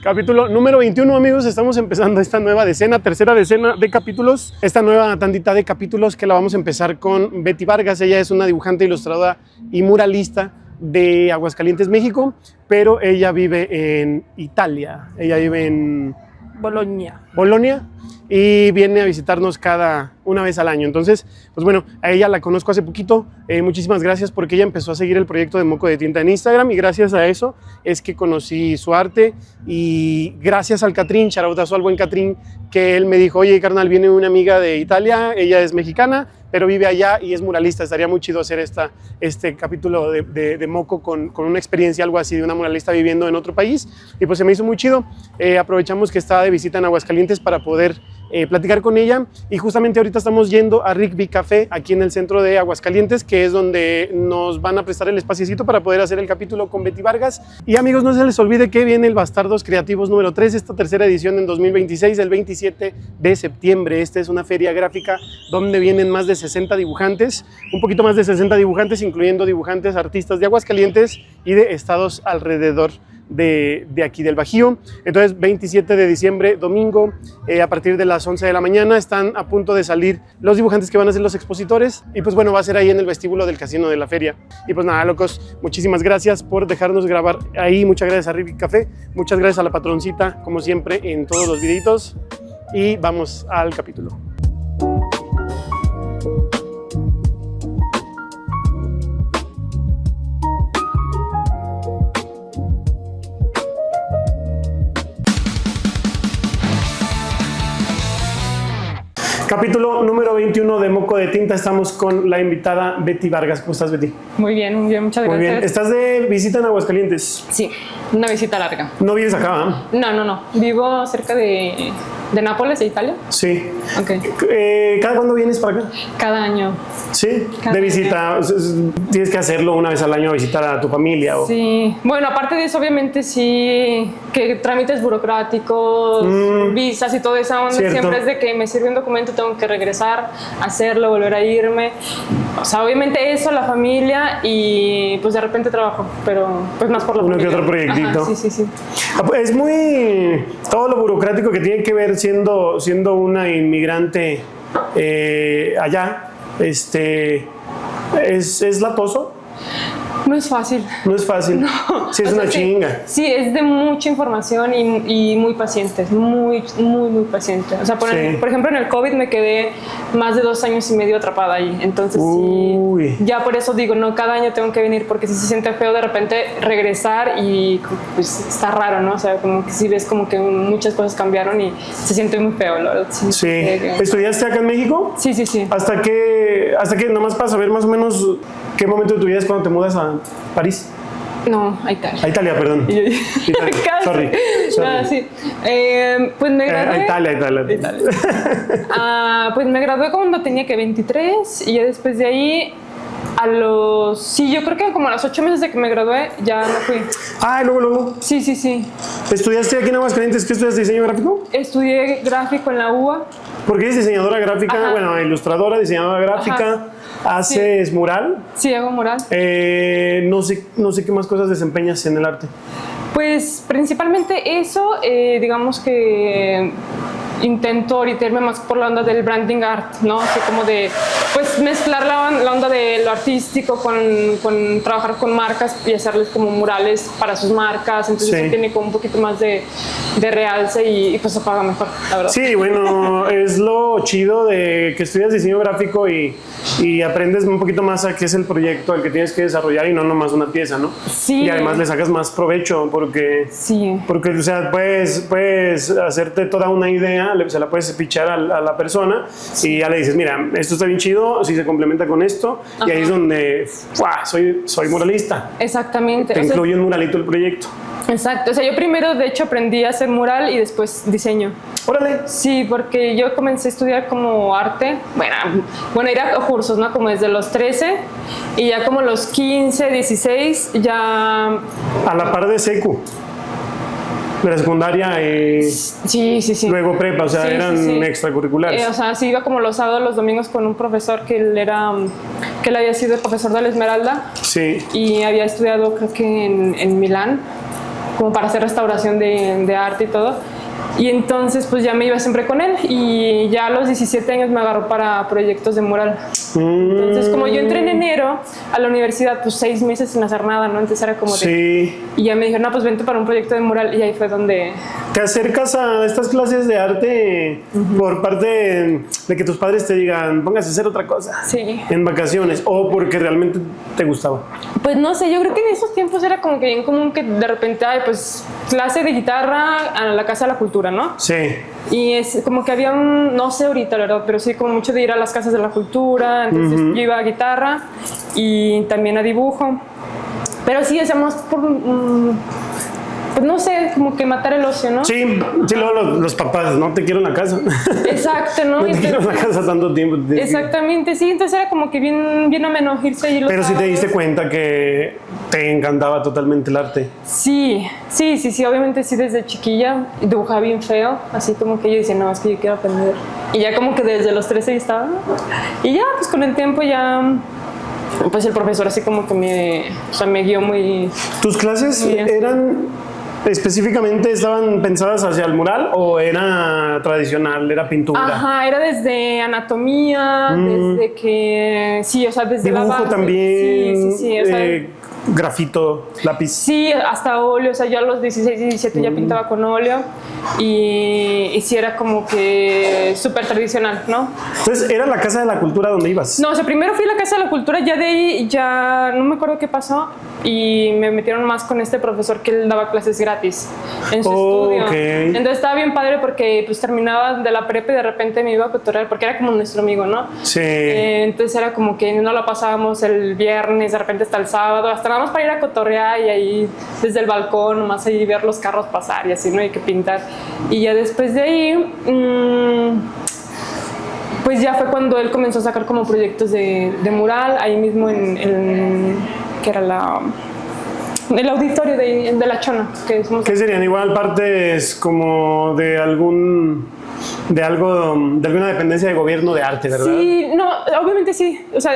Capítulo número 21, amigos. Estamos empezando esta nueva tercera decena de capítulos. Esta nueva tandita de capítulos que la vamos a empezar con Betty Vargas. Ella es una dibujante, ilustradora y muralista de Aguascalientes, México, pero ella vive en Italia. Ella vive en Bolonia y viene a visitarnos una vez al año. Entonces, pues bueno, a ella la conozco hace poquito. Muchísimas gracias porque ella empezó a seguir el proyecto de Moco de Tinta en Instagram y gracias a eso es que conocí su arte y gracias al Catrín, charautazo al buen Catrín, que él me dijo, oye carnal, viene una amiga de Italia, ella es mexicana, pero vive allá y es muralista, estaría muy chido hacer este capítulo de Moco con una experiencia, algo así, de una muralista viviendo en otro país, y pues se me hizo muy chido. Aprovechamos que estaba de visita en Aguascalientes para poder platicar con ella, y justamente ahorita estamos yendo a Rigby Café, aquí en el centro de Aguascalientes, que es donde nos van a prestar el espaciecito para poder hacer el capítulo con Betty Vargas. Y amigos, no se les olvide que viene el Bastardos Creativos número 3, esta tercera edición en 2026, el 27 de septiembre. Esta es una feria gráfica donde vienen más de 60 dibujantes, un poquito más de 60 dibujantes, incluyendo dibujantes, artistas de Aguascalientes y de estados alrededor de aquí del Bajío. Entonces 27 de diciembre, domingo, a partir de las 11 de la mañana están a punto de salir los dibujantes que van a ser los expositores, y pues bueno, va a ser ahí en el vestíbulo del casino de la feria. Y pues nada, locos, muchísimas gracias por dejarnos grabar ahí, muchas gracias a Rigby Café, muchas gracias a la patroncita como siempre en todos los videitos, y vamos al capítulo. Capítulo número 21 de Moco de Tinta. Estamos con la invitada Betty Vargas. ¿Cómo estás, Betty? Muy bien, muchas gracias. Muy bien. ¿Estás de visita en Aguascalientes? Sí, una visita larga. ¿No vives acá? No. Vivo cerca de Nápoles, de Italia. Sí. Okay. ¿Cada cuándo vienes para acá? Cada año. Sí, cada de visita. Año. Tienes que hacerlo una vez al año, visitar a tu familia. ¿O? Sí. Bueno, aparte de eso, obviamente sí, que trámites burocráticos, visas y todo eso, siempre es de que me sirve un documento, tengo que regresar, hacerlo, volver a irme. O sea, obviamente eso, la familia y pues de repente trabajo, pero pues más por la familia. Uno que otro proyectito. Ajá, sí. Es muy... todo lo burocrático que tiene que ver siendo una inmigrante allá, es latoso. No es fácil. No es fácil. No. Sí, es una chinga. Sí, es de mucha información y muy paciente, muy paciente. O sea, por ejemplo, en el COVID me quedé más de 2 años y medio atrapada ahí. Entonces, sí, ya por eso digo, no, cada año tengo que venir, porque si se siente feo de repente regresar y pues está raro, ¿no? O sea, como que sí ves como que muchas cosas cambiaron y se siente muy feo, la verdad. Sí. ¿Estudiaste acá en México? Sí. ¿Hasta que nomás para saber más o menos qué momento de tu vida es cuando te mudas a París? No, a Italia. A Italia, perdón. Italia. Sorry. No, sí. Pues me gradué. Italia. Pues me gradué cuando tenía que 23 y ya después de ahí yo creo que como a los 8 meses de que me gradué ya me fui. Luego. Sí. ¿Estudiaste aquí en Aguascalientes? ¿Qué estudiaste? ¿Diseño gráfico? Estudié gráfico en la UA. ¿Por qué eres diseñadora gráfica? Ajá. Bueno, ilustradora, diseñadora gráfica. Ajá. ¿Haces mural? Sí, hago mural. No sé qué más cosas desempeñas en el arte. Pues principalmente eso, digamos que intento orientarme más por la onda del branding art, ¿no? Así como de, pues, mezclar la onda de lo artístico con trabajar con marcas y hacerles como murales para sus marcas, entonces eso tiene como un poquito más de realce y pues se paga mejor, la verdad. Sí, bueno, es lo chido de que estudias diseño gráfico y aprendes un poquito más a qué es el proyecto al que tienes que desarrollar y no nomás una pieza, ¿no? Sí. Y además le sacas más provecho porque, o sea, puedes hacerte toda una idea, se la puedes pichar a la persona y ya le dices, mira, esto está bien chido, si se complementa con esto. Ajá. Y ahí es donde soy muralista. Exactamente. Te incluye un muralito el proyecto. Exacto, o sea, yo primero de hecho aprendí a hacer mural y después diseño. ¡Órale! Sí, porque yo comencé a estudiar como arte, bueno, ir a cursos, ¿no? Como desde los 13 y ya como los 15, 16 ya... A la par de secu. De la secundaria y sí. Luego prepa, o sea, eran extracurriculares. O sea, sí iba como los sábados, los domingos con un profesor que él había sido el profesor de la Esmeralda. Sí. Y había estudiado creo que en Milán. como para hacer restauración de arte y todo. Y entonces pues ya me iba siempre con él y ya a los 17 años me agarró para proyectos de mural. Entonces como yo entré en enero a la universidad, pues 6 meses sin hacer nada, ¿no? Entonces era como de... Sí. Y ya me dijeron, no, pues vente para un proyecto de mural y ahí fue donde... ¿Te acercas a estas clases de arte por parte de que tus padres te digan, póngase a hacer otra cosa? Sí. En vacaciones o porque realmente te gustaba. Pues no sé, yo creo que en esos tiempos era como que bien común que de repente, ay, pues clase de guitarra a la Casa de la Cultura, ¿no? Sí. Y es como que había no sé ahorita, la verdad, pero sí como mucho de ir a las casas de la cultura, entonces yo iba a guitarra y también a dibujo. Pero sí, hacemos por... pues no sé, como que matar el ocio, ¿no? Sí, luego los papás, no te quiero en la casa. Exacto, ¿no? No te quiero en la casa tanto tiempo. Exactamente, sí, entonces era como que bien ameno irse y pero sí te diste cuenta que te encantaba totalmente el arte. Sí, obviamente sí, desde chiquilla dibujaba bien feo, así como que yo decía, no, es que yo quiero aprender. Y ya como que desde los 13 ya estaba. Y ya, pues con el tiempo ya... pues el profesor así como que me guió muy... ¿Tus clases eran específicamente, estaban pensadas hacia el mural o era tradicional, era pintura? Ajá, era desde anatomía, desde que... sí, o sea, desde dibujo la base. También, sí, o sea, grafito, lápiz. Sí, hasta óleo, o sea, yo a los 16 y 17 ya pintaba con óleo y sí era como que súper tradicional, ¿no? Entonces, ¿era la Casa de la Cultura donde ibas? No, o sea, primero fui a la Casa de la Cultura, ya de ahí ya no me acuerdo qué pasó y me metieron más con este profesor que él daba clases gratis en su estudio. Entonces estaba bien padre porque pues terminaba de la prepa y de repente me iba a cotorrear porque era como nuestro amigo, ¿no? Sí. Entonces era como que no la pasábamos el viernes, de repente hasta el sábado, hasta nada más para ir a cotorrear y ahí desde el balcón, nomás ahí ver los carros pasar y así, ¿no? Hay que pintar. Y ya después de ahí, pues ya fue cuando él comenzó a sacar como proyectos de mural, ahí mismo que era el auditorio de La Chona. ¿Qué serían? Igual partes como de alguna dependencia de gobierno de arte, ¿verdad? Sí, no, obviamente sí. O sea,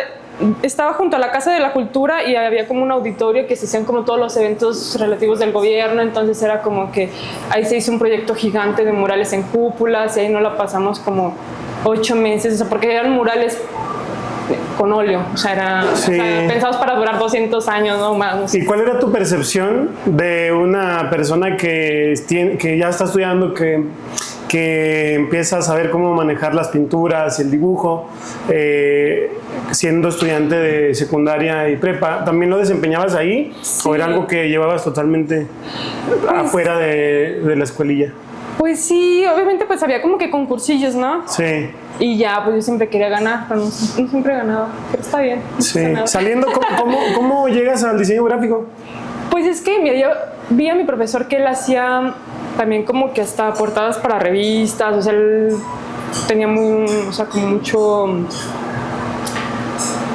estaba junto a la Casa de la Cultura y había como un auditorio que se hacían como todos los eventos relativos del gobierno, entonces era como que ahí se hizo un proyecto gigante de murales en cúpulas y ahí nos la pasamos como 8 meses, o sea, porque eran murales con óleo, o sea, pensados para durar 200 años, no más. ¿Y cuál era tu percepción de una persona que ya está estudiando, que empieza a saber cómo manejar las pinturas y el dibujo, siendo estudiante de secundaria y prepa? ¿También lo desempeñabas ahí? Sí. ¿O era algo que llevabas totalmente afuera de la escuelilla? Pues sí, obviamente pues había como que concursillos, ¿no? Sí. Y ya, pues yo siempre quería ganar, pero no siempre ganaba. Pero está bien. No sí. Saliendo, ¿cómo llegas al diseño gráfico? Pues es que mira, yo vi a mi profesor que él hacía también como que hasta portadas para revistas, o sea, él tenía como mucho...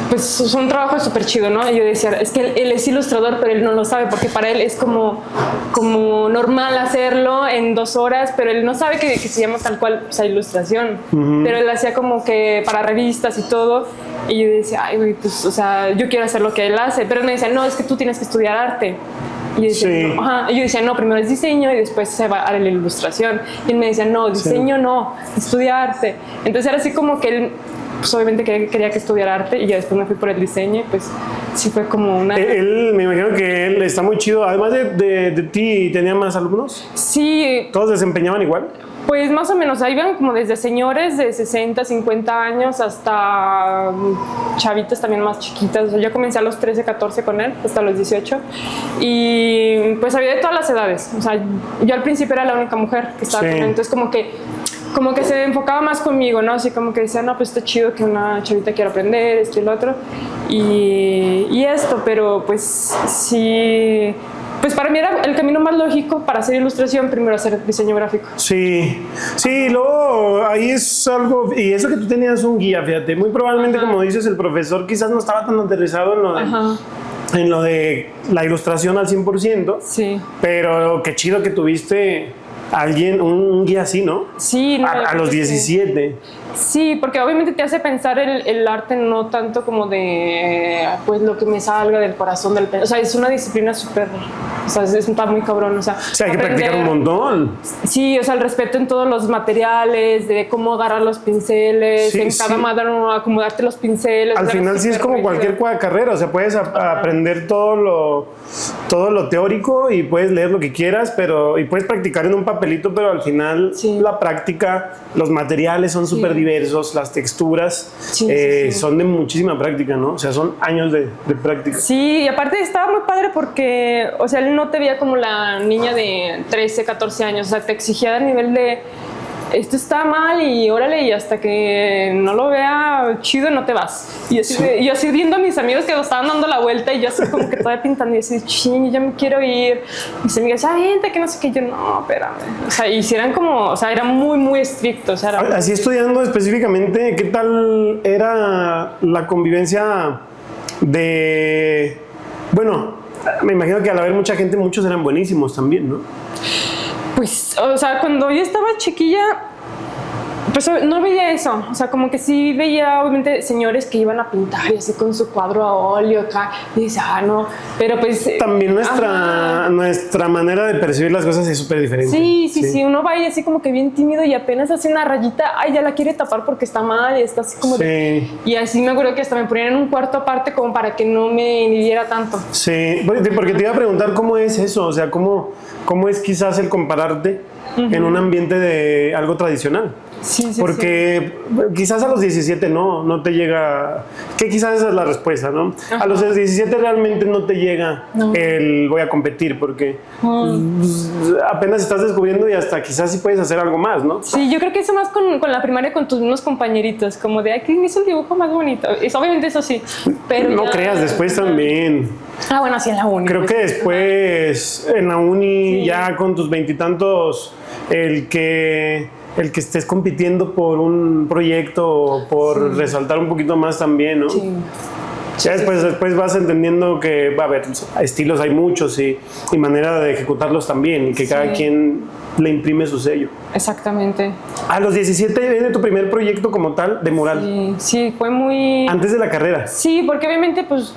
pues un trabajo súper chido, ¿no? Y yo decía, es que él es ilustrador, pero él no lo sabe, porque para él es como normal hacerlo en 2 horas, pero él no sabe que se llama tal cual, o sea, ilustración. Pero él hacía como que para revistas y todo, y yo decía, ay, güey, pues, o sea, yo quiero hacer lo que él hace, pero él me decía, no, es que tú tienes que estudiar arte. Y yo decía, sí. No, ajá. Y yo decía, no, primero es diseño y después se va a la ilustración. Y él me decía, no, diseño no, estudia arte. Entonces era así como que él... pues obviamente quería que estudiara arte y ya después me fui por el diseño y pues sí fue como una... Él, me imagino que él está muy chido. Además de ti, ¿tenía más alumnos? Sí. ¿Todos desempeñaban igual? Pues más o menos, ahí iban como desde señores de 60, 50 años hasta chavitas también más chiquitas. O sea, yo comencé a los 13, 14 con él, hasta los 18. Y pues había de todas las edades. O sea, yo al principio era la única mujer que estaba con él, entonces como que se enfocaba más conmigo, ¿no? Así como que decía, no, pues está chido que una chavita quiera aprender, esto y lo otro. Y esto, pero pues sí... Pues para mí era el camino más lógico para hacer ilustración, primero hacer diseño gráfico. Sí, luego ahí es algo, y eso que tú tenías un guía, fíjate, muy probablemente como dices, el profesor quizás no estaba tan aterrizado en lo de la ilustración al 100%, sí. Pero qué chido que tuviste alguien, un guía así, ¿no? Sí. No, a los 17. Sí, porque obviamente te hace pensar el arte no tanto como de, pues, lo que me salga del corazón, del... O sea, es una disciplina súper... O sea, está muy cabrón, o sea... Hay que practicar un montón. Sí, o sea, el respeto en todos los materiales, de cómo agarrar los pinceles, sí, en cada mano acomodarte los pinceles. Al final sí es como cualquier carrera, o sea, puedes aprender todo lo teórico y puedes leer lo que quieras, y puedes practicar en un papelito, pero al final la práctica, los materiales son súper diversos, las texturas son de muchísima práctica, ¿no? O sea, son años de práctica. Sí, y aparte estaba muy padre porque, o sea, él no te veía como la niña de 13, 14 años, o sea, te exigía a nivel de esto está mal y órale, y hasta que no lo vea chido no te vas. Y así viendo a mis amigos que lo estaban dando la vuelta y yo así como que todavía pintando y así, ching, ya me quiero ir. Y mis amigas, ya vente, que no sé qué. Yo, no, espérame. O sea, y si eran como, o sea, era muy, muy estricto. O sea, así estudiando específicamente, ¿qué tal era la convivencia de... Bueno, me imagino que al haber mucha gente, muchos eran buenísimos también, ¿no? Pues, o sea, cuando yo estaba chiquilla, pues no veía eso. O sea, como que sí veía, obviamente, señores que iban a pintar y así con su cuadro a óleo acá. Y dice, no. Pero pues... También nuestra manera de percibir las cosas es súper diferente. Sí. Uno va ahí así como que bien tímido y apenas hace una rayita, ya la quiere tapar porque está mal y está así como... Y así me acuerdo que hasta me ponían en un cuarto aparte como para que no me inhibiera tanto. Sí, porque te iba a preguntar cómo es eso, o sea, cómo es quizás el compararte en un ambiente de algo tradicional. Sí, porque quizás a los 17 no te llega, que quizás esa es la respuesta, ¿no? Ajá. A los 17 realmente no te llega el voy a competir, porque apenas estás descubriendo y hasta quizás sí puedes hacer algo más, ¿no? Sí, yo creo que eso más con la primaria, con tus mismos compañeritos, como de, ¿quién hizo el dibujo más bonito? Obviamente eso sí, pero no creas, después también. Bueno, sí, en la uni. Creo que después en la uni, ya con tus 20 y tantos, el que estés compitiendo por un proyecto o por resaltar un poquito más también, ¿no? Sí. Ya después vas entendiendo que, a ver, estilos hay muchos y manera de ejecutarlos también, y que cada quien le imprime su sello. Exactamente. A los 17 viene tu primer proyecto como tal de mural. Sí, fue muy... Antes de la carrera. Sí, porque obviamente, pues...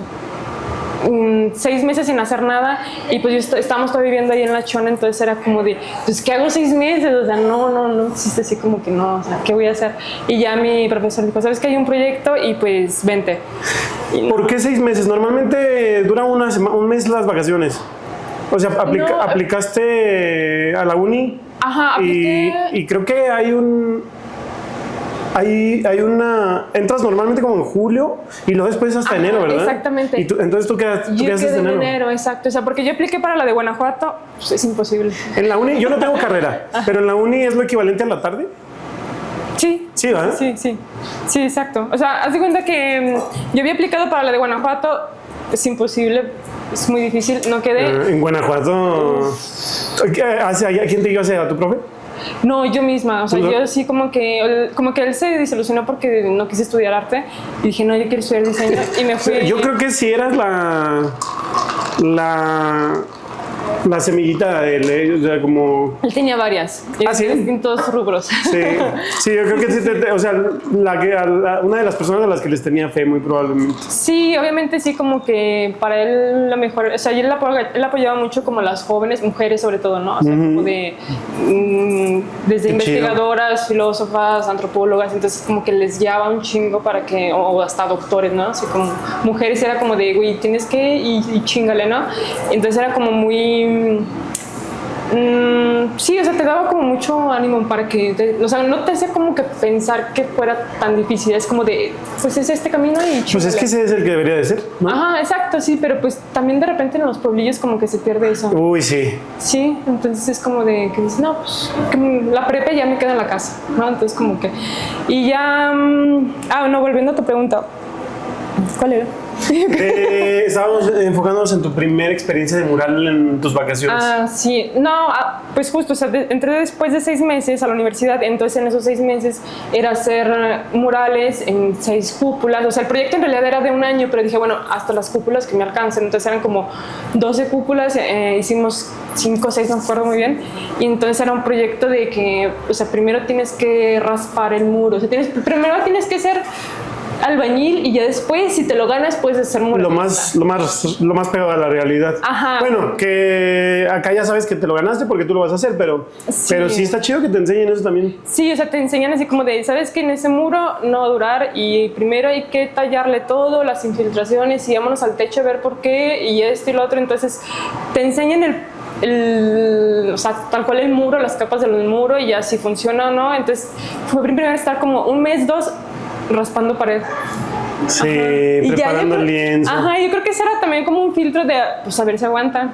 6 meses sin hacer nada y pues estábamos todavía viviendo ahí en La Chona, entonces era como de, pues ¿qué hago 6 meses? O sea, no existe así como que no, o sea, ¿qué voy a hacer? Y ya mi profesor dijo, ¿sabes que hay un proyecto? Y pues vente. ¿Por qué 6 meses? Normalmente dura un mes las vacaciones. O sea, aplicaste a la uni. Ajá, apliqué. Y creo que hay entras normalmente como en julio y luego después hasta enero, ¿verdad? Exactamente. Y entonces tú quedas hasta enero. Exacto. O sea, porque yo apliqué para la de Guanajuato, pues es imposible. En la uni, yo no tengo carrera, pero en la uni es lo equivalente a la tarde. Sí. Sí, ¿verdad? Sí, exacto. O sea, haz de cuenta que yo había aplicado para la de Guanajuato, es imposible, es muy difícil, no quedé. En Guanajuato, ¿quién te iba a hacer? ¿A tu profe? No, yo misma, o sea, yo sí como que él se desilusionó porque no quise estudiar arte y dije, no, yo quiero estudiar diseño y me fui. Yo creo que sí eras la semillita de él, o sea, como... Él tenía varias, ¿sí? distintos rubros. Sí, yo creo que sí, o sea, una de las personas a las que les tenía fe, muy probablemente. Sí, obviamente sí, como que para él la mejor, o sea, él apoyaba mucho como a las jóvenes, mujeres sobre todo, ¿no? O sea, como de, desde investigadoras, filósofas, antropólogas, entonces como que les guiaba un chingo para que, o hasta doctores, ¿no? Así como mujeres era como de, güey, tienes que y chingale, ¿no? Entonces era como muy... sí, o sea, te daba como mucho ánimo para que, o sea, no te hacía como que pensar que fuera tan difícil, es como de, pues es este camino y chingale. Pues es que ese es el que debería de ser, ¿no? Ajá, exacto, sí, pero pues también de repente en los pueblillos como que se pierde eso. Uy, sí. Sí, entonces es como de que dices, no, pues la prepa ya me queda en la casa, ¿no? Entonces como que, y ya, no, volviendo a tu pregunta, ¿cuál era? Estábamos enfocándonos en tu primera experiencia de mural en tus vacaciones. Sí. No, pues justo, o sea, entré después de 6 meses a la universidad, entonces en esos 6 meses era hacer murales en 6 cúpulas. O sea, el proyecto en realidad era de 1 año, pero dije, bueno, hasta las cúpulas que me alcancen. Entonces eran como 12 cúpulas, hicimos 5 o 6, no me acuerdo muy bien. Y entonces era un proyecto de que, o sea, primero tienes que raspar el muro, o sea, primero tienes que ser albañil y ya después, si te lo ganas, puedes hacer muralista. Lo más pegado a la realidad. Ajá. Bueno, que acá ya sabes que te lo ganaste porque tú lo vas a hacer, pero sí está chido que te enseñen eso también. Sí, o sea, te enseñan así como de, sabes que en ese muro no va a durar y primero hay que tallarle todo, las infiltraciones y vámonos al techo a ver por qué y esto y lo otro. Entonces te enseñan o sea, tal cual el muro, las capas del muro y ya si funciona o no. Entonces fue primero estar como 1 mes, 2 raspando pared. Sí, preparando el lienzo. Ajá, yo creo que eso era también como un filtro de, pues a ver si aguanta.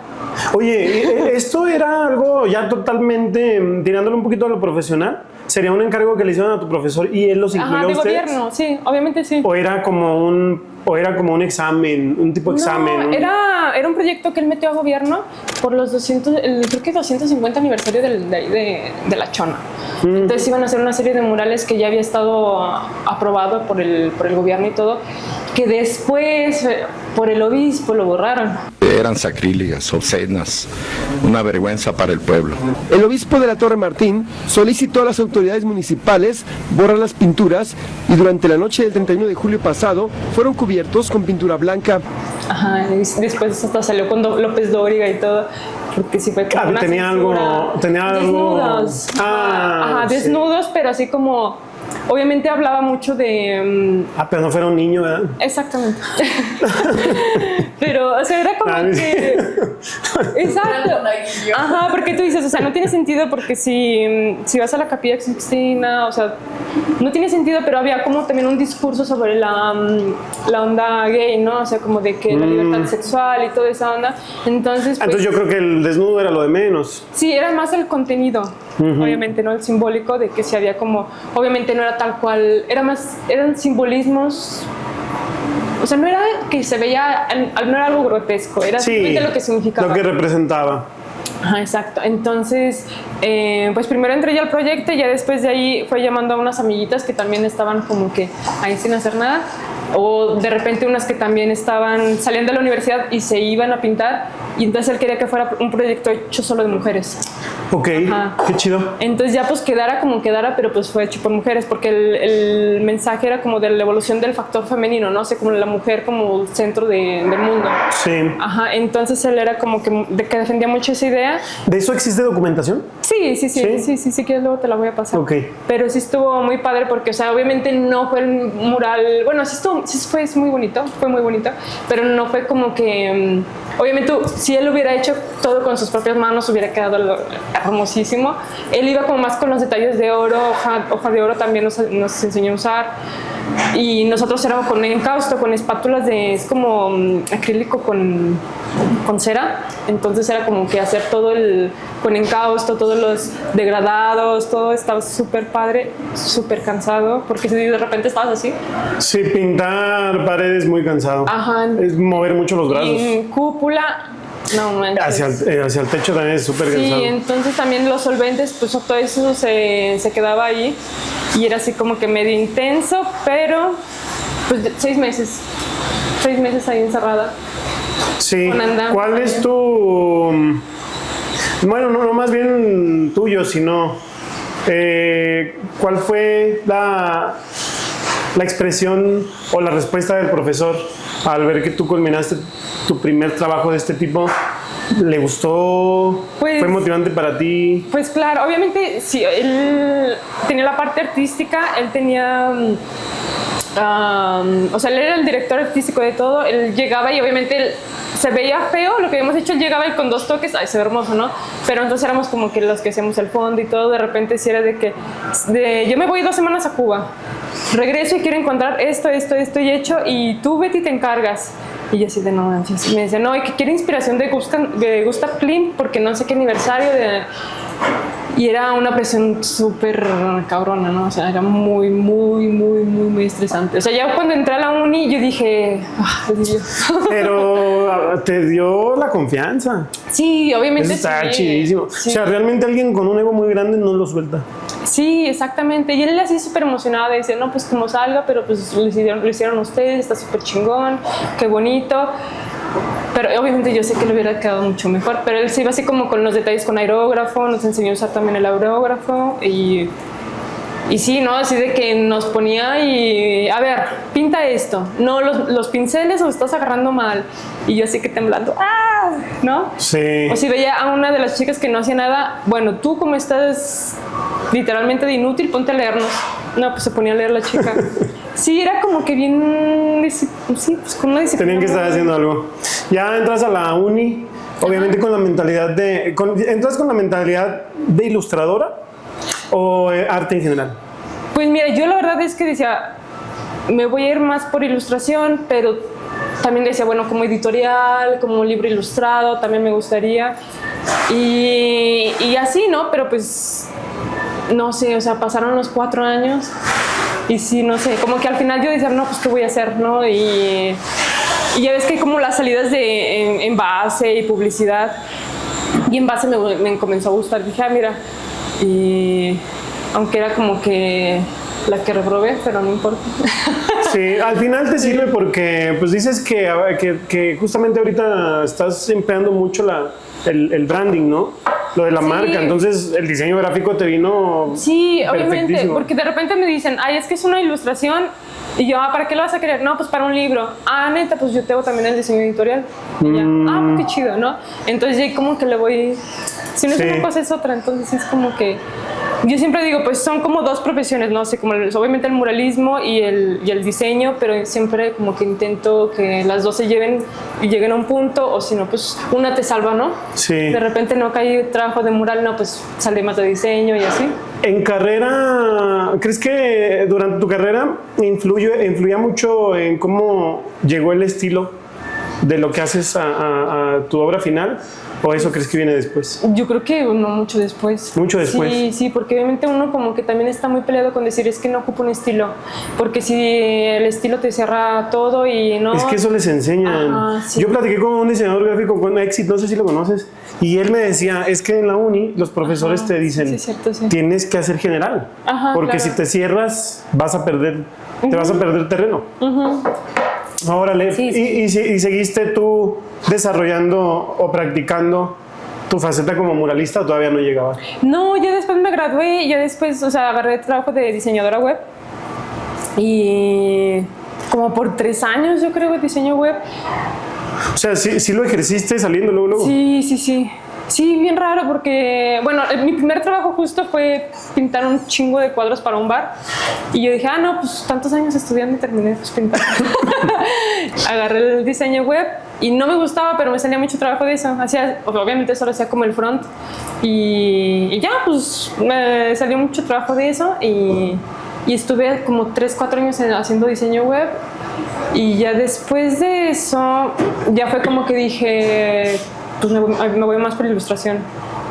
Oye, ¿esto era algo ya totalmente tirándolo un poquito a lo profesional? ¿Sería un encargo que le hicieron a tu profesor y él los incluyó a ustedes? De gobierno, sí, obviamente sí. ¿O era como un examen, un tipo de examen? Era un proyecto que él metió a gobierno por los 250 aniversario de la Chona. Entonces iban a hacer una serie de murales que ya había estado aprobado por el gobierno y todo, que después por el obispo lo borraron. Eran sacrílegas, obscenas, una vergüenza para el pueblo. El obispo de la Torre Martín solicitó a las autoridades municipales borrar las pinturas y durante la noche del 31 de julio pasado fueron cubiertos con pintura blanca. Ajá, y después hasta salió con López Dóriga y todo, porque sí fue como una tenía algo desnudos. Desnudos, pero así como obviamente hablaba mucho de pero no fuera un niño, ¿verdad? Exactamente. Pero, o sea, era como que exacto. Ajá, porque tú dices, o sea, no tiene sentido porque si vas a la Capilla Sixtina, o sea, no tiene sentido, pero había como también un discurso sobre la onda gay, ¿no? O sea, como de que la libertad sexual y toda esa onda. Entonces, pues, yo creo que el desnudo era lo de menos. Sí, era más el contenido, obviamente, ¿no? El simbólico de que si había como, obviamente no era tal cual, eran simbolismos. O sea, no era que se veía, no era algo grotesco, era simplemente lo que significaba. Lo que representaba. Ajá, exacto. Entonces, pues primero entré yo al proyecto y ya después de ahí fue llamando a unas amiguitas que también estaban como que ahí sin hacer nada. O de repente unas que también estaban saliendo de la universidad y se iban a pintar. Y entonces él quería que fuera un proyecto hecho solo de mujeres. Ok, qué chido. Entonces ya pues quedara como quedara, pero pues fue hecho por mujeres, porque el mensaje era como de la evolución del factor femenino, ¿no? O sea, como la mujer como el centro del mundo. Sí. Ajá, entonces él era como que defendía mucho esa idea. ¿De eso existe documentación? Sí, que luego te la voy a pasar. Ok. Pero sí estuvo muy padre porque, o sea, obviamente no fue el mural, bueno, fue muy bonito, pero no fue como que, obviamente si él hubiera hecho todo con sus propias manos hubiera quedado hermosísimo. Él iba como más con los detalles de oro, hoja de oro también nos enseñó a usar. Y nosotros éramos con encausto, con espátulas es como acrílico con cera. Entonces era como que hacer todo con encausto, todos los degradados, todo estaba súper padre, súper cansado, porque si de repente estabas así. Sí, pintar paredes muy cansado. Ajá. Es mover mucho los brazos. Y cúpula. No manches. Hacia el techo también es súper cansado. Sí, entonces también los solventes, pues todo eso se quedaba ahí y era así como que medio intenso, pero pues 6 meses ahí encerrada. Sí. ¿Cuál es tu, bueno, no más bien tuyo, sino cuál fue la expresión o la respuesta del profesor al ver que tú culminaste tu primer trabajo de este tipo? ¿Le gustó? Pues, ¿fue motivante para ti? Pues claro, obviamente sí, él tenía la parte artística, él tenía, o sea, él era el director artístico de todo, él llegaba y obviamente él se veía feo lo que habíamos hecho, él llegaba y con 2 toques, ay, se ve hermoso, ¿no? Pero entonces éramos como que los que hacíamos el fondo y todo, de repente sí era de que, yo me voy 2 semanas a Cuba, regreso y quiero encontrar esto y hecho, y tú, Betty, te encargas. Y yo así de no manches. Me decía, no, que quiero inspiración de Gustav Klimt porque no sé qué aniversario Y era una presión súper cabrona, ¿no? O sea, era muy, muy, muy, muy, muy estresante. O sea, ya cuando entré a la uni, yo dije, Dios. Pero te dio la confianza. Sí, obviamente. Eso está sí. chidísimo. Sí. O sea, realmente alguien con un ego muy grande no lo suelta. Sí, exactamente. Y él así súper emocionado, dice, no, pues como salga, pero pues lo hicieron ustedes, está súper chingón, qué bonito. Pero obviamente yo sé que le hubiera quedado mucho mejor, pero él se iba así como con los detalles con aerógrafo, nos enseñó a usar también el aerógrafo y sí, ¿no? Así de que nos ponía y, a ver, pinta esto, no los pinceles o estás agarrando mal. Y yo así que temblando, ¿no? Sí. O si veía a una de las chicas que no hacía nada, bueno, tú como estás literalmente de inútil, ponte a leernos. No, pues se ponía a leer la chica. Sí, era como que bien, sí, pues con una disciplina. Tenían que estar haciendo algo. Ya entras a la uni, obviamente con la mentalidad de... ¿Entras con la mentalidad de ilustradora o arte en general? Pues mira, yo la verdad es que decía, me voy a ir más por ilustración, pero también decía, bueno, como editorial, como libro ilustrado, también me gustaría. Y así, ¿no? Pero pues, no sé, o sea, pasaron los 4 años y sí, no sé, como que al final yo decía, no, pues, ¿qué voy a hacer, no? Y ya ves que hay como las salidas de envase y publicidad. Y envase me comenzó a gustar. Dije, mira, y aunque era como que la que reprobé, pero no importa. Sí, al final te sirve porque pues dices que justamente ahorita estás empleando mucho el branding, ¿no? Lo de la marca, entonces el diseño gráfico te vino. Sí, obviamente, porque de repente me dicen, es que es una ilustración. Y yo, ¿para qué lo vas a querer? No, pues para un libro. Neta, pues yo tengo también el diseño editorial. Y ya, pues qué chido, ¿no? Entonces ya como que le voy... Si no es una cosa es otra, entonces es como que... Yo siempre digo, pues son como 2 profesiones, ¿no? Sé, como obviamente el muralismo y el diseño, pero siempre como que intento que las 2 se lleven y lleguen a un punto, o si no, pues una te salva, ¿no? Sí. De repente no cae trabajo de mural, no, pues sale más de diseño y así. En carrera, ¿crees que durante tu carrera influía mucho en cómo llegó el estilo de lo que haces a tu obra final? ¿O eso crees que viene después? Yo creo que no mucho después. ¿Mucho después? Sí, porque obviamente uno como que también está muy peleado con decir es que no ocupo un estilo, porque si el estilo te cierra todo y no... Es que eso les enseñan. Sí. Yo platiqué con un diseñador gráfico con Exit, no sé si lo conoces, y él me decía, es que en la uni los profesores te dicen, sí, cierto, sí. tienes que hacer general, porque claro. si te cierras vas a perder, te vas a perder terreno. Órale, Sí. ¿Y seguiste tú desarrollando o practicando tu faceta como muralista o todavía no llegaba? No, ya después me gradué, ya después, o sea, agarré trabajo de diseñadora web y como por 3 años yo creo que diseño web. O sea, ¿sí lo ejerciste saliendo luego? Sí. Sí, bien raro porque, bueno, mi primer trabajo justo fue pintar un chingo de cuadros para un bar y yo dije, no, pues tantos años estudiando y terminé pues pintar. Agarré el diseño web y no me gustaba, pero me salía mucho trabajo de eso. Obviamente solo hacía como el front y ya, pues me salió mucho trabajo de eso y estuve como 3-4 años haciendo diseño web y ya después de eso ya fue como que dije... pues me voy más por ilustración,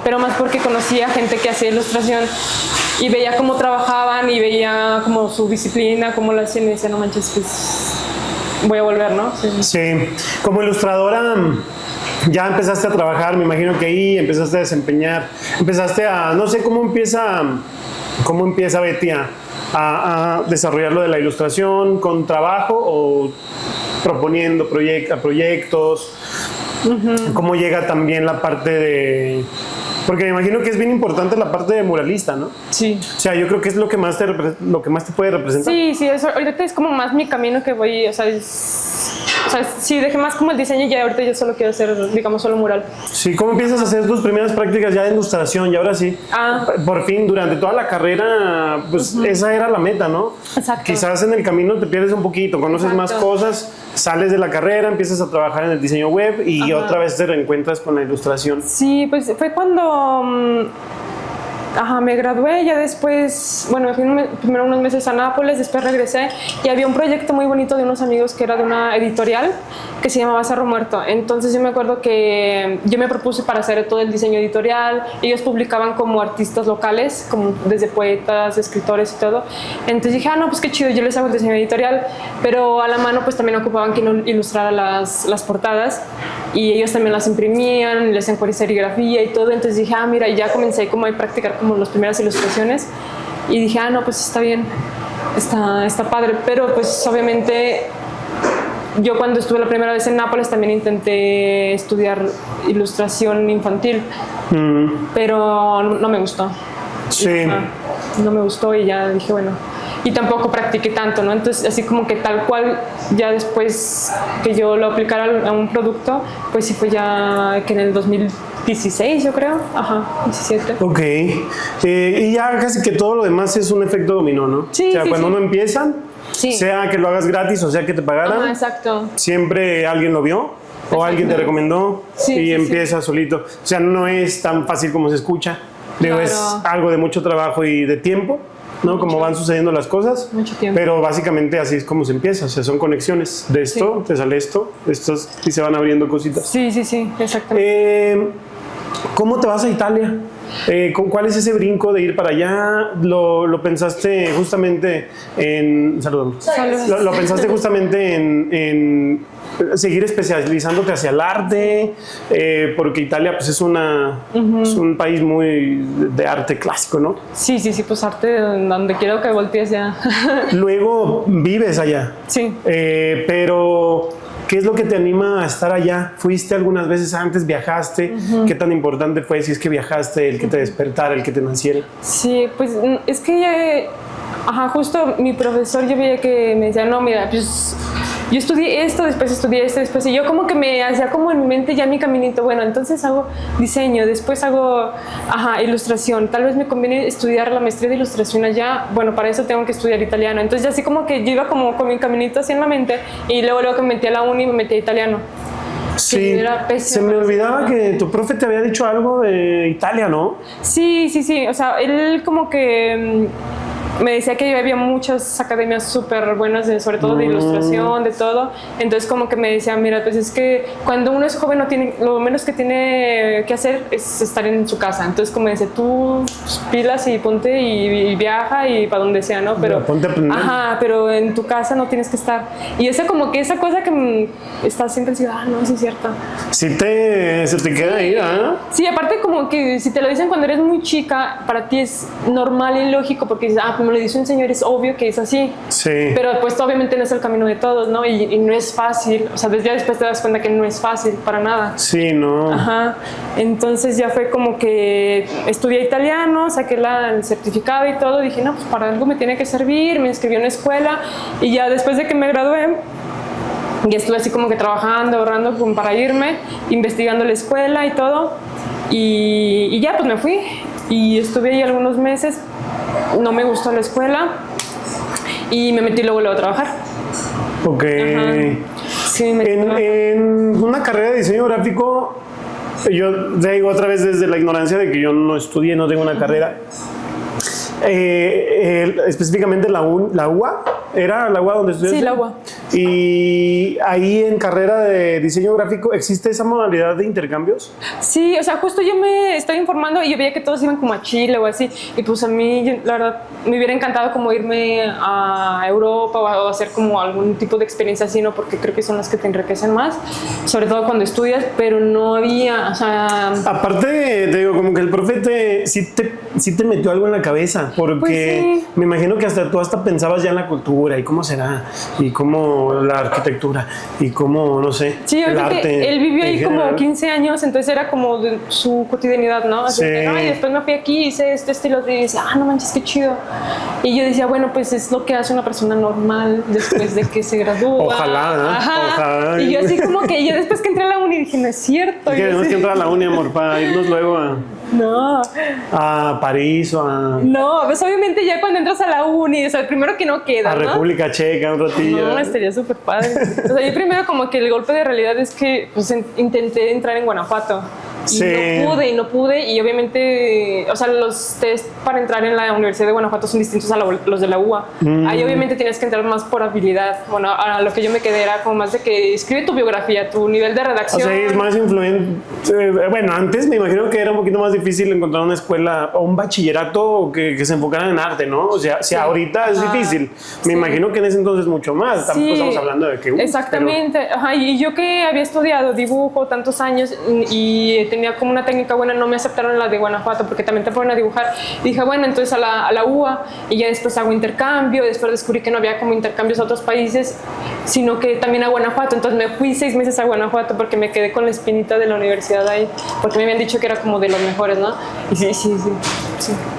pero más porque conocía gente que hacía ilustración y veía cómo trabajaban y veía como su disciplina, cómo lo hacían y decía, no manches, pues voy a volver, ¿no? Sí, como ilustradora ya empezaste a trabajar, me imagino que ahí empezaste a desempeñar, empezaste a, no sé cómo empieza Betty a desarrollar lo de la ilustración con trabajo o proponiendo proyectos. ¿Cómo llega también la parte de...? Porque me imagino que es bien importante la parte de muralista, ¿no? Sí. O sea, yo creo que es lo que más te puede representar. Sí, eso, ahorita es como más mi camino que voy, sí, dejé más como el diseño y ahorita yo solo quiero hacer, digamos, solo mural. Sí, ¿cómo empiezas a hacer tus primeras prácticas ya de ilustración? Y ahora sí, por fin, durante toda la carrera, pues esa era la meta, ¿no? Exacto. Quizás en el camino te pierdes un poquito, conoces más cosas, sales de la carrera, empiezas a trabajar en el diseño web y otra vez te reencuentras con la ilustración. Sí, pues fue cuando me gradué, ya después, bueno, me fui primero unos meses a Nápoles, después regresé y había un proyecto muy bonito de unos amigos que era de una editorial que se llamaba Cerro Muerto. Entonces yo me acuerdo que yo me propuse para hacer todo el diseño editorial. Ellos publicaban como artistas locales, como desde poetas, escritores y todo. Entonces dije, no, pues qué chido, yo les hago el diseño editorial, pero a la mano pues también ocupaban quien ilustrara las portadas y ellos también las imprimían, les hacían serigrafía y todo. Entonces dije, mira, y ya comencé como a practicar como las primeras ilustraciones y dije, no, pues está bien, está padre, pero pues obviamente yo cuando estuve la primera vez en Nápoles también intenté estudiar ilustración infantil, pero no me gustó. Sí. No me gustó y ya dije, bueno, y tampoco practiqué tanto, ¿no? Entonces, así como que tal cual, ya después que yo lo aplicara a un producto, pues sí fue ya que en el 2016, yo creo, 17. Ok, y ya casi que todo lo demás es un efecto dominó, ¿no? Sí, o sea, sí, cuando uno empieza, sea que lo hagas gratis o sea que te pagaran, exacto. siempre alguien lo vio o alguien te recomendó y empieza solito. O sea, no es tan fácil como se escucha. Digo, es algo de mucho trabajo y de tiempo, ¿no? Como van sucediendo las cosas. Mucho tiempo. Pero básicamente así es como se empieza. O sea, son conexiones. De esto te sale esto, estos y se van abriendo cositas. Sí, exactamente. ¿Cómo te vas a Italia? ¿Cuál es ese brinco de ir para allá? ¿Lo pensaste justamente en... Saludamos. ¿Lo pensaste justamente en seguir especializándote hacia el arte? Porque Italia pues es un país muy de arte clásico, ¿no? Sí, pues arte donde quiero que voltees ya. Luego vives allá. Sí. Pero... ¿qué es lo que te anima a estar allá? ¿Fuiste algunas veces antes? ¿Viajaste? ¿Qué tan importante fue si es que viajaste, el que te despertara, el que te naciera? Sí, pues es que justo mi profesor, yo veía que me decía, no, mira, pues yo estudié esto, después estudié esto, después, y yo como que me hacía como en mi mente ya mi caminito, bueno, entonces hago diseño, después hago, ilustración, tal vez me conviene estudiar la maestría de ilustración allá, bueno, para eso tengo que estudiar italiano, entonces así como que yo iba como con mi caminito así en la mente, y luego que me metí a la uni me metí a italiano. Sí, se me olvidaba que tu profe te había dicho algo de Italia, ¿no? Sí, o sea, él como que... me decía que había muchas academias súper buenas, sobre todo de ilustración, de todo. Entonces como que me decía, mira, pues es que cuando uno es joven lo menos que tiene que hacer es estar en su casa. Entonces como dice, tú pilas y ponte y viaja y para donde sea, ¿no? Pero ponte a aprender. pero en tu casa no tienes que estar. Y esa como que esa cosa que está siempre así, no, sí es cierto. Sí se te queda ahí, ¿ah? Sí, aparte como que si te lo dicen cuando eres muy chica, para ti es normal y lógico porque dices, me lo dice un señor, es obvio que es así. Sí. Pero pues obviamente no es el camino de todos, ¿no? Y no es fácil. O sea, ya después te das cuenta que no es fácil para nada. Sí, no. Entonces ya fue como que estudié italiano, saqué el certificado y todo. Dije, no, pues para algo me tiene que servir. Me inscribí en una escuela y ya después de que me gradué, ya estuve así como que trabajando, ahorrando como para irme, investigando la escuela y todo. Y ya pues me fui y estuve ahí algunos meses. No me gustó la escuela y me metí luego a trabajar. Ok. Sí, en una carrera de diseño gráfico, yo digo otra vez desde la ignorancia de que yo no estudié, no tengo una carrera. Específicamente la UA, ¿era la UA donde estudiaste? Sí, la UA. Y ahí en carrera de diseño gráfico, ¿existe esa modalidad de intercambios? Sí, o sea, justo yo me estoy informando y yo veía que todos iban como a Chile o así, y pues a mí, la verdad, me hubiera encantado como irme a Europa o hacer como algún tipo de experiencia así, ¿no? Porque creo que son las que te enriquecen más, sobre todo cuando estudias, pero no había, o sea... Aparte, te digo, como que el profe sí te metió algo en la cabeza, porque pues sí. Me imagino que hasta tú pensabas ya en la cultura y cómo será, y cómo la arquitectura, y cómo, no sé, sí, el arte. Él vivió ahí como 15 años, entonces era como de su cotidianidad, ¿no? Así que, y después me fui aquí, hice esto y lo otro, y decía, no manches, qué chido. Y yo decía, bueno, pues es lo que hace una persona normal después de que se gradúa. Ojalá, ¿no? Ojalá. Y yo así como que, yo después que entré a la uni dije, no es cierto. Tenemos que entrar a la uni, amor, para irnos luego a París o a... No, pues obviamente ya cuando entras a la uni, o sea, el primero que no queda, a República Checa un ratillo. No, estaría súper padre. O sea, yo primero como que el golpe de realidad es que pues intenté entrar en Guanajuato Y no pude, y obviamente, o sea, los test para entrar en la Universidad de Guanajuato son distintos a los de la UA. Ahí obviamente tienes que entrar más por habilidad. Bueno, a lo que yo me quedé era como más de que escribe tu biografía, tu nivel de redacción. O sea, es más influente. Bueno, antes me imagino que era un poquito más difícil encontrar una escuela o un bachillerato que se enfocara en arte, ¿no? O sea, si ahorita es difícil, me imagino que en ese entonces mucho más. Tampoco estamos hablando de que... exactamente. Ajá, y yo que había estudiado dibujo tantos años y tenía como una técnica buena, no me aceptaron en la de Guanajuato porque también te ponen a dibujar. Y dije, bueno, entonces a la UA, y ya después hago intercambio. Después descubrí que no había como intercambios a otros países, sino que también a Guanajuato. Entonces me fui 6 meses a Guanajuato porque me quedé con la espinita de la universidad ahí, porque me habían dicho que era como de los mejores, ¿no? Y sí,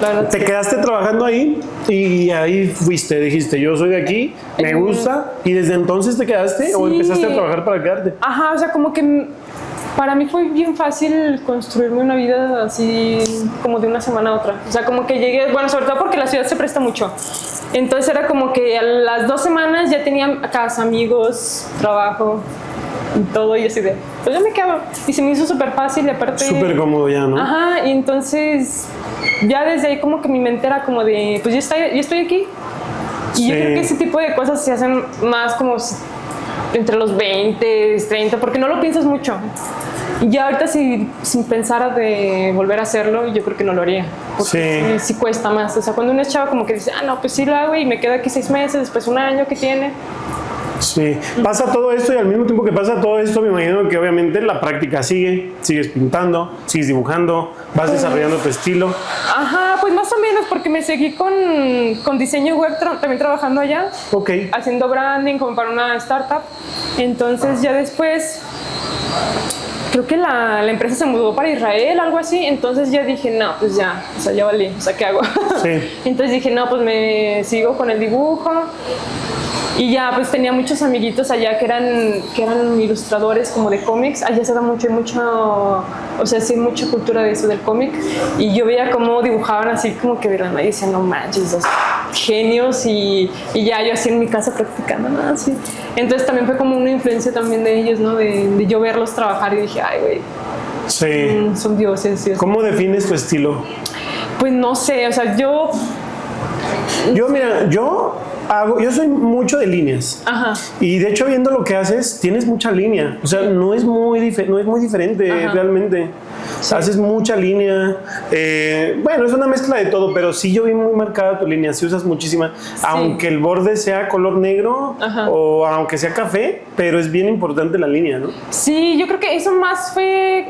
la verdad. ¿Te quedaste trabajando ahí? Y ahí fuiste, dijiste, yo soy de aquí, me gusta, y desde entonces te quedaste o empezaste a trabajar para quedarte. Ajá, o sea, como que para mí fue bien fácil construirme una vida así como de una semana a otra. O sea, como que llegué, bueno, sobre todo porque la ciudad se presta mucho. Entonces era como que a las 2 semanas ya tenía casa, amigos, trabajo y todo, y así de, pues yo me quedo. Y se me hizo súper fácil y aparte... Súper cómodo ya, ¿no? Ajá, y entonces ya desde ahí como que mi mente era como de, pues ya estoy aquí. Y yo creo que ese tipo de cosas se hacen más como entre los 20, 30, porque no lo piensas mucho. Y ya ahorita sin pensar de volver a hacerlo, yo creo que no lo haría. Porque sí cuesta más. O sea, cuando uno es chava como que dice, no, pues sí lo hago y me quedo aquí 6 meses, después 1 año que tiene. Sí, pasa todo esto y al mismo tiempo que pasa todo esto, me imagino que obviamente la práctica sigues pintando, sigues dibujando, vas desarrollando tu estilo. Ajá, pues más o menos, porque me seguí con diseño web también trabajando allá, haciendo branding como para una startup. Entonces ya después creo que la empresa se mudó para Israel, algo así. Entonces ya dije, no, pues ya, o sea, ya valí, o sea, ¿qué hago? Entonces dije, no, pues me sigo con el dibujo. Y ya pues tenía muchos amiguitos allá que eran ilustradores como de cómics. Allá se da mucho, o sea, sí, mucha cultura de eso del cómic. Y yo veía cómo dibujaban así como que de la nada y decía, no manches, esos genios. Y ya yo así en mi casa practicando, ¿no? Así. Entonces también fue como una influencia también de ellos, ¿no? De yo verlos trabajar y dije, ay, güey, son dioses. ¿Sí? ¿Cómo defines tu estilo? Pues no sé, o sea, yo soy mucho de líneas. Ajá. Y de hecho, viendo lo que haces, tienes mucha línea. O sea, no es muy diferente realmente. Haces mucha línea. Bueno, es una mezcla de todo, pero sí yo vi muy marcada tu línea. Sí usas muchísima. Aunque el borde sea color negro o aunque sea café, pero es bien importante la línea, ¿no? Sí, yo creo que eso más fue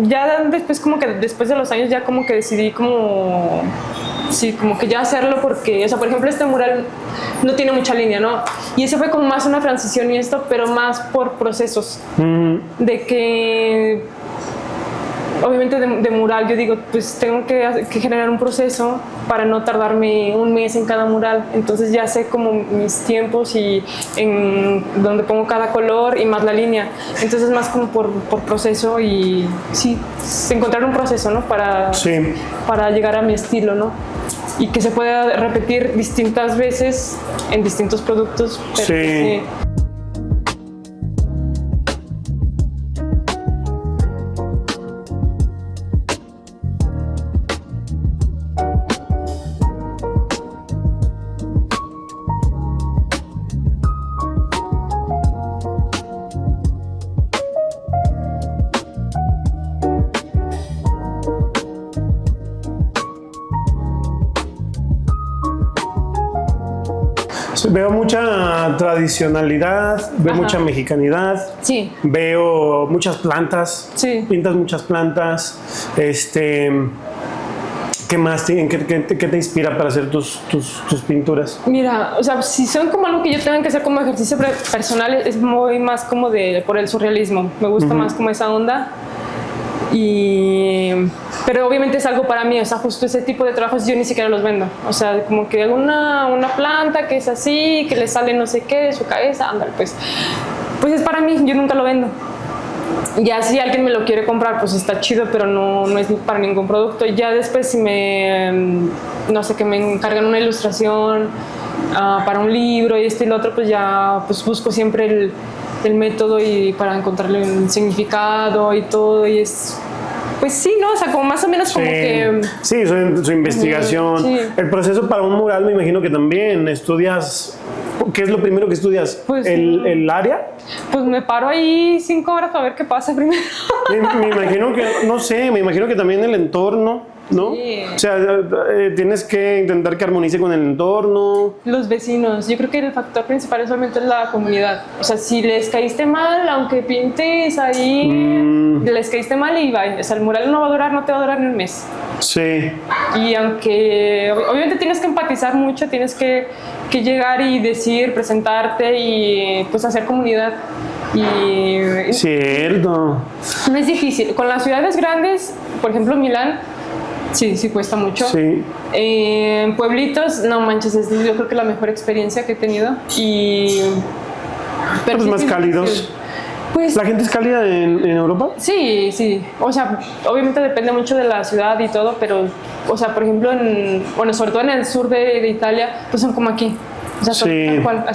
ya después, como que después de los años ya como que decidí como... Sí, como que ya hacerlo porque, o sea, por ejemplo, este mural no tiene mucha línea, ¿no? Y eso fue como más una transición y esto, pero más por procesos. De que, obviamente de mural, yo digo, pues tengo que generar un proceso para no tardarme 1 mes en cada mural. Entonces ya sé como mis tiempos y en donde pongo cada color y más la línea. Entonces más como por proceso y sí, encontrar un proceso, ¿no? Para llegar a mi estilo, ¿no? Y que se pueda repetir distintas veces en distintos productos. Pero Veo mucha tradicionalidad, veo mucha mexicanidad, veo muchas plantas, pintas muchas plantas. ¿Qué más? ¿Qué te inspira para hacer tus pinturas? Mira, o sea, si son como algo que yo tenga que hacer como ejercicio personal, es muy más como por el surrealismo. Me gusta más como esa onda. Pero obviamente es algo para mí, o sea, justo ese tipo de trabajos yo ni siquiera los vendo. O sea, como que una planta que es así, que le sale no sé qué de su cabeza, ándale, pues es para mí, yo nunca lo vendo. Ya si alguien me lo quiere comprar, pues está chido, pero no es para ningún producto. Ya después si no sé, que me encargan una ilustración para un libro y y lo otro, pues ya pues busco siempre el método y para encontrarle un significado y todo, y es Pues sí, ¿no? O sea, como más o menos como que... Sí, su investigación. Sí. El proceso para un mural me imagino que también estudias... ¿Qué es lo primero que estudias? Pues, ¿El área? Pues me paro ahí 5 horas a ver qué pasa primero. Me imagino que, no sé, me imagino que también el entorno, ¿no? Sí. O sea, tienes que intentar que armonice con el entorno. Los vecinos, yo creo que el factor principal es solamente la comunidad. O sea, si les caíste mal, aunque pintes ahí, les caíste mal y va. O sea, el mural no te va a durar ni un mes. Sí. Y aunque obviamente tienes que empatizar mucho, tienes que llegar y decir, presentarte y pues hacer comunidad. Y Cierto. no es difícil. Con las ciudades grandes, por ejemplo Milán, sí cuesta mucho. Sí. En pueblitos, no manches, es yo creo que la mejor experiencia que he tenido. Pero Pues sí, más cálidos. Pues ¿La gente es cálida en Europa? sí. O sea, obviamente depende mucho de la ciudad y todo, pero, o sea, por ejemplo, sobre todo en el sur de Italia, pues son como aquí. O sea, tal cual,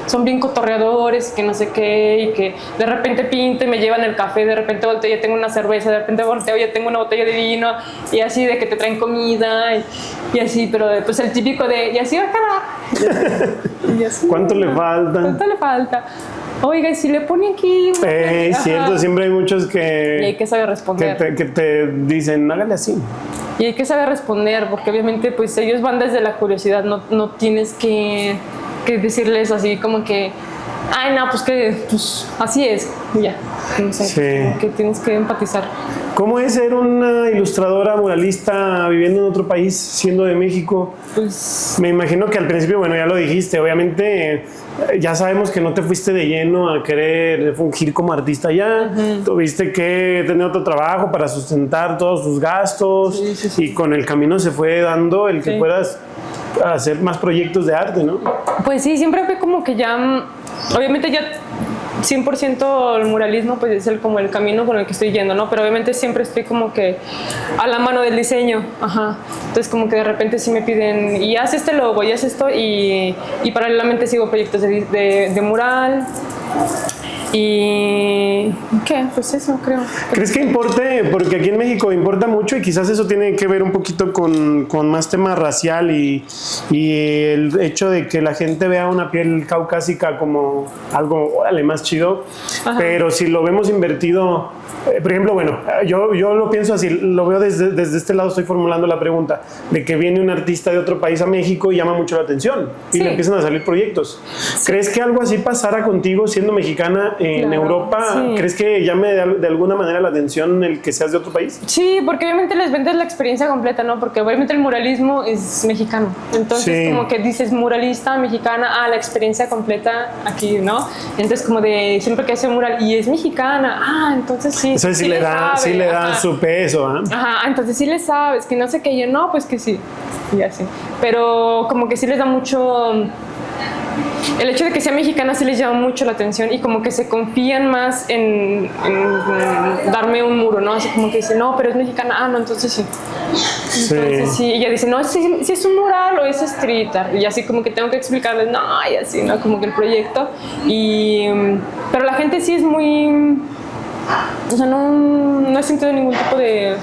son bien cotorreadores, que no sé qué, y que de repente pinto y me llevan el café, de repente volteo y ya tengo una cerveza, de repente volteo y ya tengo una botella de vino, y así de que te traen comida, y así, pero pues el típico de, y así va a quedar. Y así, ¿Cuánto le falta? ¿Cuánto le falta? Oiga, y si le pone aquí... Cierto, siempre hay muchos que... Y hay que saber responder. Que te dicen, hágale así. Y hay que saber responder, porque obviamente pues ellos van desde la curiosidad, no tienes que decirles así como que, ay no, pues así es, y ya, no sé, Sí. que tienes que empatizar. ¿Cómo es ser una ilustradora muralista viviendo en otro país, siendo de México? Pues Me imagino que al principio, bueno, ya lo dijiste, obviamente ya sabemos que no te fuiste de lleno a querer fungir como artista allá, tuviste que tener otro trabajo para sustentar todos tus gastos y con el camino se fue dando el que puedas hacer más proyectos de arte, ¿no? Pues sí, siempre fue como que ya, obviamente ya 100% el muralismo pues es como el camino con el que estoy yendo, ¿no? Pero obviamente siempre estoy como que a la mano del diseño, Entonces como que de repente sí me piden, y haz este logo, y haz esto, y paralelamente sigo proyectos de mural. ¿Y qué? Pues eso, creo. ¿Crees que importe? Porque aquí en México importa mucho y quizás eso tiene que ver un poquito con más tema racial y el hecho de que la gente vea una piel caucásica como algo, órale, más chido. Pero si lo vemos invertido, por ejemplo, bueno, yo lo pienso así, lo veo desde este lado, estoy formulando la pregunta de que viene un artista de otro país a México y llama mucho la atención y le empiezan a salir proyectos. ¿Crees que algo así pasara contigo siendo mexicana en Europa? Sí. ¿Crees que llame de alguna manera la atención el que seas de otro país? Sí, porque obviamente les vendes la experiencia completa, ¿no? Porque obviamente el muralismo es mexicano. Entonces, como que dices muralista, mexicana, la experiencia completa aquí, ¿no? Entonces, como de siempre que hace un mural y es mexicana, entonces sí. Entonces sí le da su peso, ¿eh? Entonces sí le sabes, que no sé qué, yo no, pues que sí. Y así. Pero como que sí les da mucho. El hecho de que sea mexicana sí les llama mucho la atención y como que se confían más en darme un muro, ¿no? Así como que dicen, no, pero es mexicana, no, entonces sí. Entonces sí, y ella dice, no, si es un mural o es street art. Y así como que tengo que explicarles, no, y así, ¿no? Como que el proyecto. Pero la gente sí es muy... O sea, no he sentido ningún tipo de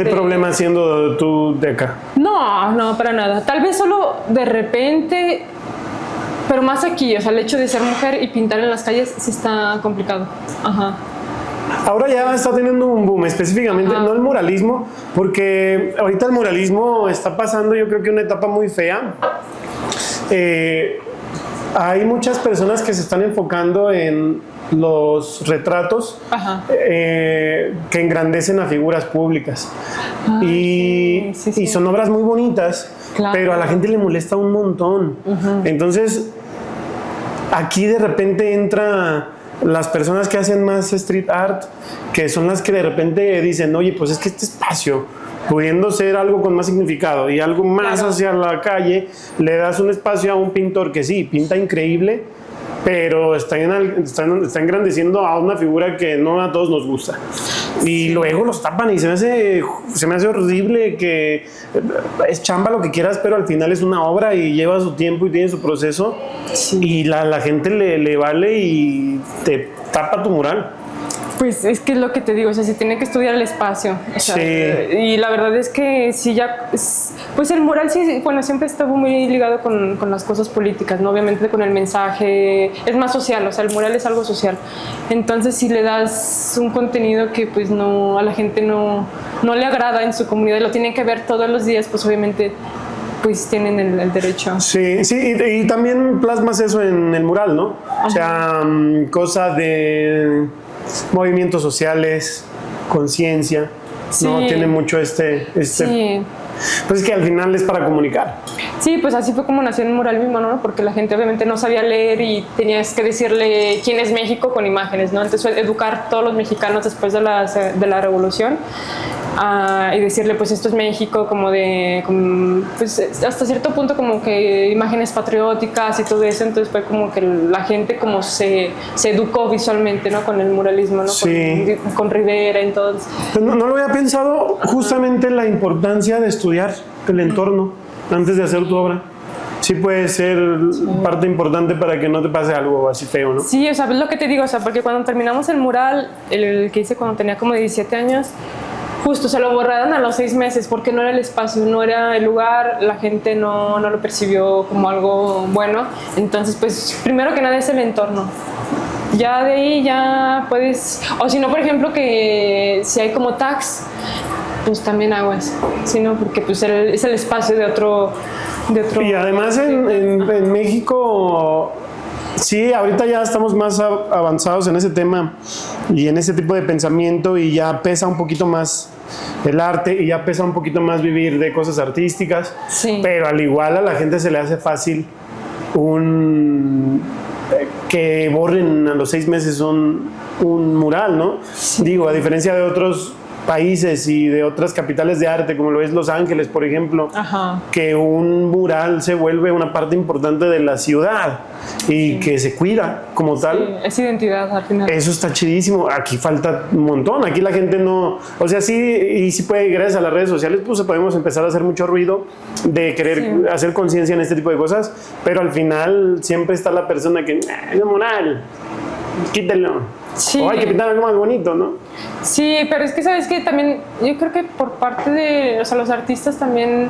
problema siendo tú de acá. No, para nada. Tal vez solo de repente... Pero más aquí, o sea, el hecho de ser mujer y pintar en las calles sí está complicado. Ahora ya está teniendo un boom, específicamente, no el muralismo, porque ahorita el muralismo está pasando, yo creo que una etapa muy fea. Hay muchas personas que se están enfocando en los retratos que engrandecen a figuras públicas. Y son obras muy bonitas, pero a la gente le molesta un montón. Entonces, aquí de repente entra las personas que hacen más street art, que son las que de repente dicen, oye, pues es que este espacio, pudiendo ser algo con más significado y algo más hacia la calle, le das un espacio a un pintor que sí, pinta increíble, pero está engrandeciendo a una figura que no a todos nos gusta. Y luego los tapan y se me hace horrible, que es chamba lo que quieras, pero al final es una obra y lleva su tiempo y tiene su proceso. Y la gente le vale y te tapa tu mural. Pues es que es lo que te digo, o sea, se tiene que estudiar el espacio. O sea, y la verdad es que sí, ya, pues el mural sí, bueno, siempre estuvo muy ligado con las cosas políticas, ¿no? Obviamente con el mensaje, es más social, o sea, el mural es algo social. Entonces, si le das un contenido que pues no, a la gente no le agrada en su comunidad, lo tienen que ver todos los días, pues obviamente pues tienen el derecho. Sí, y también plasmas eso en el mural, ¿no? O sea, cosas de movimientos sociales, conciencia, ¿no? Tiene mucho Sí. Pues es que al final es para comunicar. Sí, pues así fue como nació el mural mismo, ¿no? Porque la gente obviamente no sabía leer y tenías que decirle quién es México con imágenes, ¿no? Entonces educar a todos los mexicanos después de la revolución y decirle, pues esto es México, pues hasta cierto punto como que imágenes patrióticas y todo eso. Entonces fue como que la gente como se educó visualmente, ¿no? Con el muralismo, ¿no? Sí. Con Rivera, entonces. Pues no lo había pensado, justamente la importancia de estudiar el entorno antes de hacer tu obra. Sí puede ser parte importante para que no te pase algo así feo, ¿no? Sí, o sea, es lo que te digo, o sea, porque cuando terminamos el mural, el que hice cuando tenía como 17 años, justo se lo borraron a los 6 meses porque no era el espacio, no era el lugar, la gente no lo percibió como algo bueno. Entonces, pues, primero que nada es el entorno. Ya de ahí ya puedes, o si no, por ejemplo, que si hay como tags, pues también aguas, sino porque pues es el espacio de otro. Y además en México, sí, ahorita ya estamos más avanzados en ese tema y en ese tipo de pensamiento, y ya pesa un poquito más el arte y ya pesa un poquito más vivir de cosas artísticas, pero al igual a la gente se le hace fácil que borren a los 6 meses un mural, ¿no? Digo, a diferencia de otros países y de otras capitales de arte, como lo es Los Ángeles, por ejemplo, que un mural se vuelve una parte importante de la ciudad y que se cuida como tal. Es identidad al final. Eso está chidísimo. Aquí falta un montón. Aquí la gente no... O sea, sí, y sí puede, gracias a las redes sociales, pues podemos empezar a hacer mucho ruido de querer hacer conciencia en este tipo de cosas, pero al final siempre está la persona que, es mural, quítelo. O hay que pintar algo más bonito, ¿no? Sí, pero es que sabes que también yo creo que por parte de, o sea, los artistas también,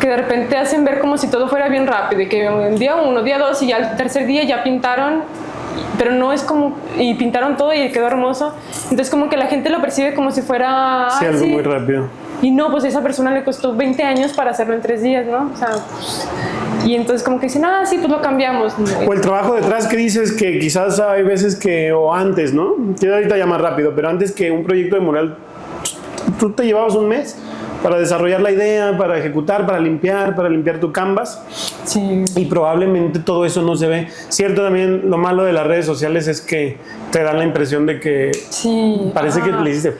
que de repente hacen ver como si todo fuera bien rápido, y que el día 1, día 2 y ya el tercer día ya pintaron, pero no es como, y pintaron todo y quedó hermoso. Entonces como que la gente lo percibe como si fuera algo muy rápido. Y no, pues a esa persona le costó 20 años para hacerlo en 3 días, ¿no? O sea, pues, y entonces como que dicen, sí, pues lo cambiamos. O el trabajo detrás que dices que quizás hay veces que, o antes, ¿no? Quiero ahorita ya más rápido, pero antes que un proyecto de mural, tú te llevabas un mes para desarrollar la idea, para ejecutar, para limpiar tu canvas. Sí. Y probablemente todo eso no se ve. Cierto, también lo malo de las redes sociales es que te dan la impresión de que parece que le hiciste...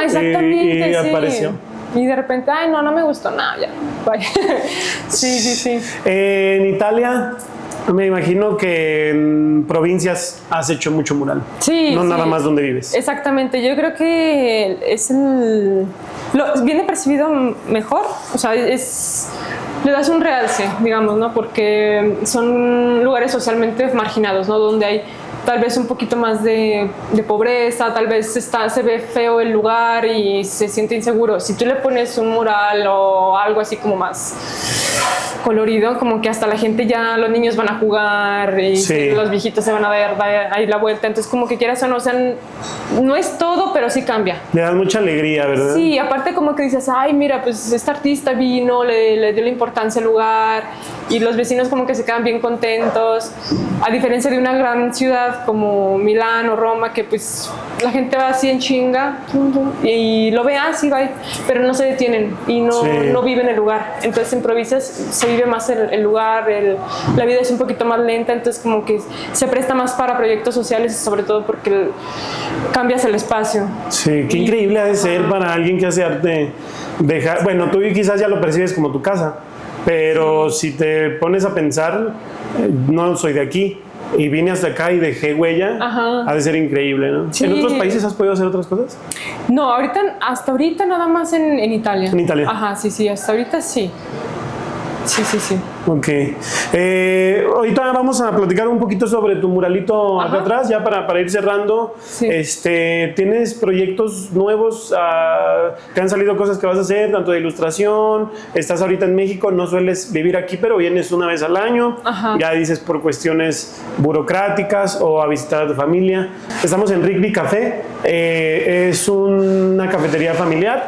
exactamente, y apareció. Y de repente, no me gustó nada, ya, vaya. Sí. En Italia, me imagino que en provincias has hecho mucho mural. Sí. No nada más donde vives. Exactamente, yo creo que viene percibido mejor, o sea, le das un realce, digamos, ¿no? Porque son lugares socialmente marginados, ¿no? Donde hay tal vez un poquito más de pobreza, tal vez se ve feo el lugar y se siente inseguro. Si tú le pones un mural o algo así como más colorido, como que hasta la gente los niños van a jugar y los viejitos se van a dar ahí la vuelta. Entonces como que quieras o no, o sea, no es todo, pero sí cambia. Le das mucha alegría, ¿verdad? Sí, aparte como que dices, mira, pues este artista vino, le dio la importancia al lugar, y los vecinos como que se quedan bien contentos, a diferencia de una gran ciudad como Milán o Roma, que pues la gente va así en chinga y lo ve así, pero no se detienen y no viven el lugar. Entonces en provincias se vive más el lugar, la vida es un poquito más lenta, entonces como que se presta más para proyectos sociales, sobre todo porque cambias el espacio. Sí, qué increíble ha de ser para alguien que hace arte bueno, tú quizás ya lo percibes como tu casa, pero si te pones a pensar, no soy de aquí y vine hasta acá y dejé huella, ha de ser increíble, ¿no? Sí. ¿En otros países has podido hacer otras cosas? No, hasta ahorita nada más en Italia. ¿En Italia? Sí, hasta ahorita sí. Sí, sí, sí. Ok. Ahorita vamos a platicar un poquito sobre tu muralito acá atrás, ya para ir cerrando. Sí. ¿Tienes proyectos nuevos? ¿Te han salido cosas que vas a hacer, tanto de ilustración? Estás ahorita en México, no sueles vivir aquí, pero vienes una vez al año. Ajá. Ya dices por cuestiones burocráticas o a visitar a tu familia. Estamos en Rigby Café. Es una cafetería familiar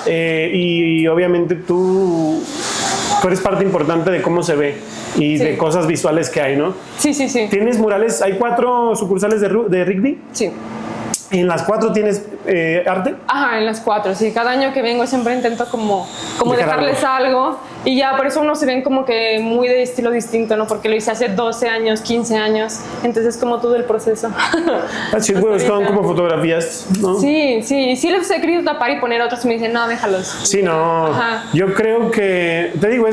y obviamente tú eres parte importante de cómo se ve y de cosas visuales que hay, ¿no? Sí, sí, sí. ¿Tienes murales? ¿Hay 4 sucursales de Rigby? Sí. ¿En las 4 tienes arte? Ajá, en las 4, sí. Cada año que vengo siempre intento como dejarles algo. Y ya por eso uno se ven como que muy de estilo distinto, ¿no? Porque lo hice hace 12 años, 15 años. Entonces es como todo el proceso. Así es, bueno, son como fotografías, ¿no? Sí, sí. Sí les he querido tapar y poner otros y me dicen, no, déjalos. Sí, no. Ajá. Yo creo que, te digo,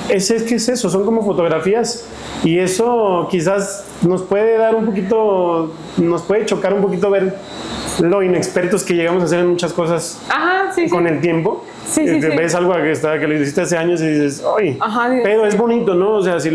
¿qué es eso? Son como fotografías y eso quizás nos puede dar un poquito, nos puede chocar un poquito ver lo inexpertos que llegamos a ser en muchas cosas. Ajá, sí, con sí. el tiempo. Sí, sí, sí. Ves algo que lo hiciste hace años y dices, ¡ay! Ajá, Pero es bonito, ¿no? O sea, si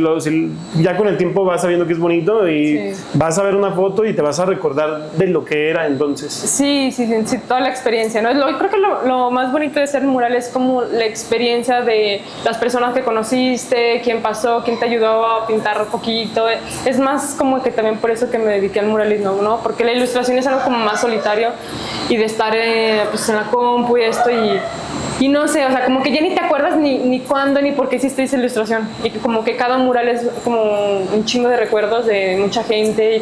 ya con el tiempo vas sabiendo que es bonito y vas a ver una foto y te vas a recordar de lo que era entonces. Sí, sí, sí, sí, toda la experiencia, ¿no? Creo que lo más bonito de hacer mural es como la experiencia de las personas que conociste, quién pasó, quién te ayudó a pintar un poquito. Es más como que también por eso que me dediqué al muralismo, ¿no? Porque la ilustración es algo como más solitario y de estar pues en la compu y esto y no sé, o sea, como que ya ni te acuerdas ni cuándo ni por qué hiciste esa ilustración. Y como que cada mural es como un chingo de recuerdos de mucha gente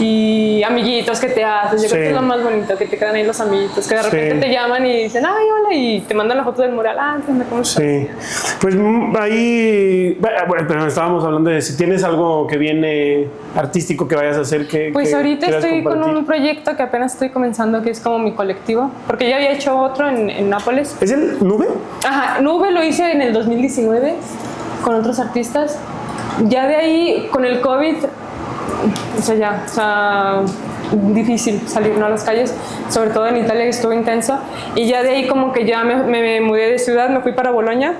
y amiguitos que te haces. Yo creo que es lo más bonito, que te quedan ahí los amiguitos, que de repente te llaman y dicen, ay, hola, y te mandan la foto del mural. ¿Cómo estás? Sí, pues ahí, bueno, pero estábamos hablando de si tienes algo que viene artístico que vayas a hacer. Pues ahorita estoy compartir con un proyecto que apenas estoy comenzando, que es como mi colectivo, porque ya había hecho otro en Nápoles. ¿Es el Nube? Ajá, Nube lo hice en el 2019 con otros artistas. Ya de ahí, con el COVID, difícil salir a las calles, sobre todo en Italia, que estuvo intenso. Y ya de ahí como que ya me mudé de ciudad, me fui para Bolonia.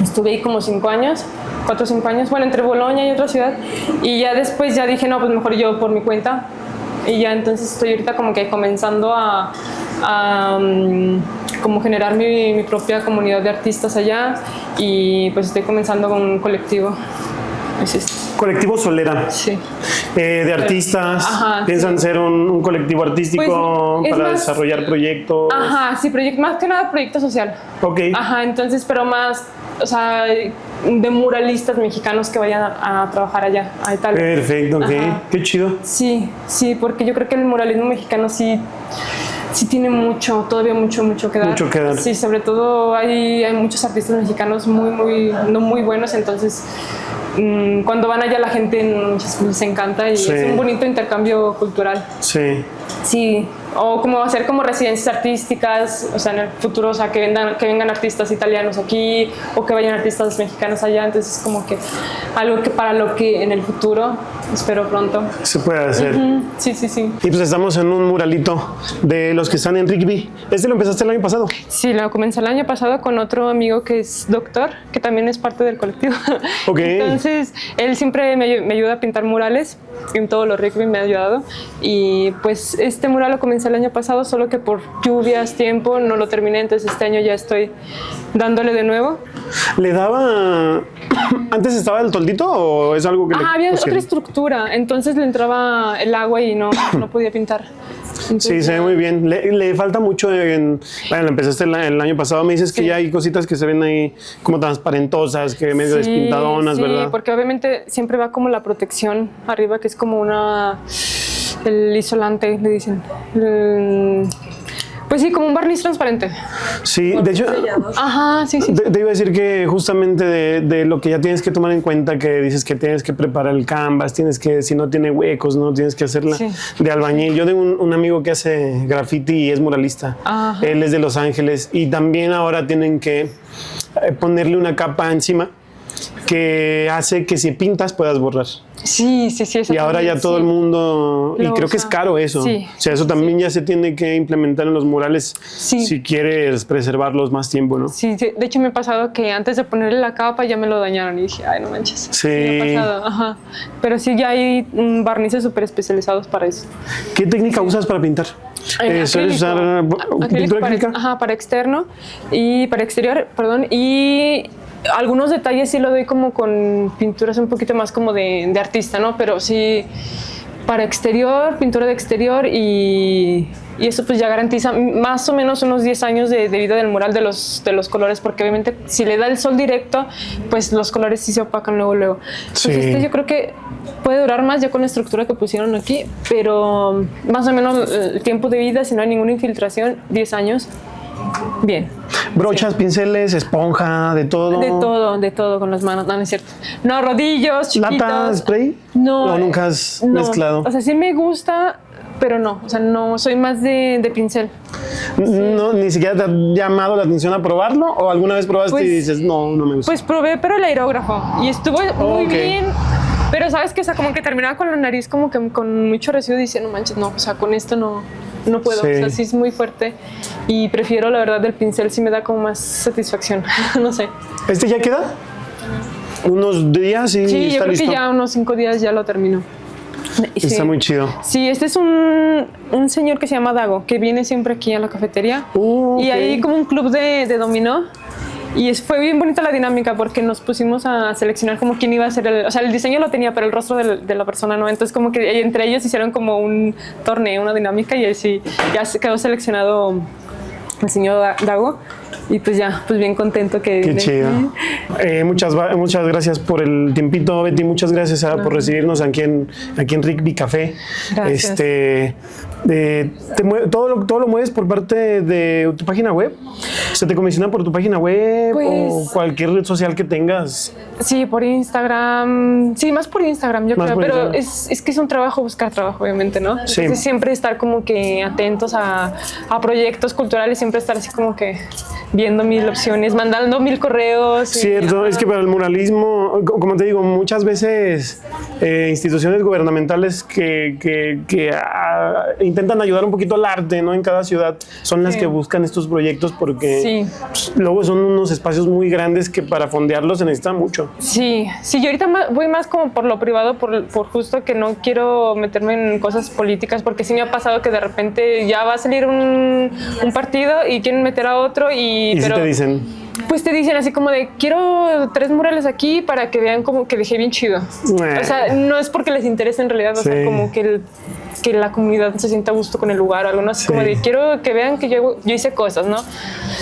Estuve ahí como 5 años, 4 o 5 años, bueno, entre Bolonia y otra ciudad. Y ya después ya dije, no, pues mejor yo por mi cuenta. Y ya entonces estoy ahorita como que comenzando a como generar mi propia comunidad de artistas allá. Y pues estoy comenzando con un colectivo. Es esto. Colectivo Solera. Sí. De artistas. Ajá, ¿Piensan ser un colectivo artístico pues, para más, desarrollar proyectos? Ajá, sí, más que nada proyecto social. Ok. Ajá, entonces, pero más, o sea, de muralistas mexicanos que vayan a trabajar allá, a Italia. Perfecto, ok. Ajá. Qué chido. Sí, sí, porque yo creo que el muralismo mexicano sí tiene todavía mucho que dar. Mucho que dar. Sí, sobre todo hay muchos artistas mexicanos no muy buenos, entonces cuando van allá la gente les encanta y es un bonito intercambio cultural. Sí. Sí, o como hacer como residencias artísticas, o sea, en el futuro, o sea, que vengan artistas italianos aquí o que vayan artistas mexicanos allá, entonces es como que algo que para lo que en el futuro, espero pronto. Se puede hacer. Sí, sí, sí. Y pues estamos en un muralito de los que están en Rigby. ¿Este lo empezaste el año pasado? Sí, lo comencé el año pasado con otro amigo que es doctor, que también es parte del colectivo. Ok. Entonces, él siempre me ayuda a pintar murales, en todos los Rigby me ha ayudado. Y pues este mural lo comencé el año pasado, solo que por lluvias, tiempo, no lo terminé, entonces este año ya estoy dándole de nuevo. ¿Le daba... ¿Antes estaba el toldito o es algo que había otra estructura, entonces le entraba el agua y no podía pintar. Entonces, sí, se ve muy bien. Le falta mucho bueno, empezaste el año pasado, me dices que ya hay cositas que se ven ahí como transparentosas, que medio despintadonas, ¿verdad? Sí, porque obviamente siempre va como la protección arriba, que es como el isolante, le dicen. Pues sí, como un barniz transparente. Sí, de hecho, ajá, sí. Te iba a decir que justamente de lo que ya tienes que tomar en cuenta, que dices que tienes que preparar el canvas, tienes que, si no tiene huecos, no tienes que hacerla de albañil. Yo tengo un amigo que hace graffiti y es muralista. Ajá. Él es de Los Ángeles y también ahora tienen que ponerle una capa encima que hace que si pintas puedas borrar. Sí. Y ahora ya todo el mundo, y creo que es caro eso. Sí. O sea, eso también ya se tiene que implementar en los murales si quieres preservarlos más tiempo, ¿no? Sí, de hecho me ha pasado que antes de ponerle la capa ya me lo dañaron y dije, ay, no manches. Sí. Me ha pasado, ajá. Pero sí, ya hay barnices súper especializados para eso. ¿Qué técnica usas para pintar? ¿Sueles usar pintura acrílica? Ajá, para externo y para exterior, perdón, y algunos detalles sí lo doy como con pinturas un poquito más como de artista, ¿no? Pero sí, para exterior, pintura de exterior y eso pues ya garantiza más o menos unos 10 años de vida del mural de los colores, porque obviamente si le da el sol directo, pues los colores sí se opacan luego. Entonces yo creo que puede durar más ya con la estructura que pusieron aquí, pero más o menos el tiempo de vida, si no hay ninguna infiltración, 10 años. Bien. Brochas, pinceles, esponja, de todo. De todo con las manos. No es cierto. No, rodillos, chiquitos. ¿Lata, spray? No. ¿O nunca has mezclado? O sea, sí me gusta, pero no. O sea, no, soy más de pincel. No, ni siquiera te ha llamado la atención a probarlo, o alguna vez probaste y dices, no me gusta. Pues probé, pero el aerógrafo. Y estuvo muy bien. Pero sabes que, o sea, como que terminaba con la nariz como que con mucho residuo, dice, no manches, no, o sea, con esto no puedo, o sea, sí es muy fuerte y prefiero la verdad del pincel, sí me da como más satisfacción, no sé. ¿Este ya queda? ¿Unos días y sí, está yo creo listo? que ya unos 5 días ya lo termino. Sí. Está muy chido. Sí, este es un señor que se llama Dago, que viene siempre aquí a la cafetería y hay como un club de dominó. Y fue bien bonita la dinámica porque nos pusimos a seleccionar como quién iba a ser o sea, el diseño lo tenía, pero el rostro de la persona no. Entonces como que entre ellos hicieron como un torneo, una dinámica y así ya se quedó seleccionado el señor Dago. Y pues ya, pues bien contento que... Qué chido. Muchas gracias por el tiempito, Betty. Muchas gracias por recibirnos aquí en Rigby Café. Gracias. ¿Todo lo mueves por parte de tu página web? ¿Se te comisiona por tu página web o cualquier red social que tengas? Sí, por Instagram. Sí, más por Instagram, yo creo. Pero es que es un trabajo buscar trabajo, obviamente, ¿no? Sí. Entonces, siempre estar como que atentos a proyectos culturales, siempre estar así como que viendo 1000 opciones, mandando 1000 correos. Cierto, es que para el muralismo, como te digo, muchas veces instituciones gubernamentales que intentan ayudar un poquito al arte, ¿no? En cada ciudad son las que buscan estos proyectos porque luego son unos espacios muy grandes que para fondearlos se necesita mucho. Sí, yo ahorita voy más como por lo privado, por justo que no quiero meterme en cosas políticas, porque sí me ha pasado que de repente ya va a salir un partido y quieren meter a otro ¿Y pero, si te dicen? Pues te dicen así como de, quiero 3 murales aquí para que vean como que dejé bien chido. O sea, no es porque les interese en realidad, o sea, como que la comunidad se sienta a gusto con el lugar o algo, ¿no? Así como de, quiero que vean que yo hice cosas, ¿no?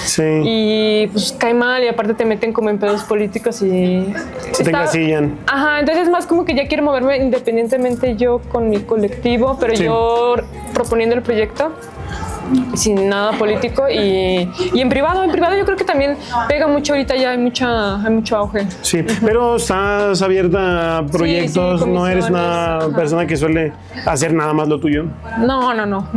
Sí. Y pues cae mal y aparte te meten como en pedos políticos y... Se te encasillan. Ajá, entonces es más como que ya quiero moverme independientemente yo con mi colectivo, pero yo proponiendo el proyecto sin nada político y en privado yo creo que también pega mucho ahorita, ya hay mucho auge. Sí, pero estás abierta a proyectos, no eres una persona que suele hacer nada más lo tuyo. No,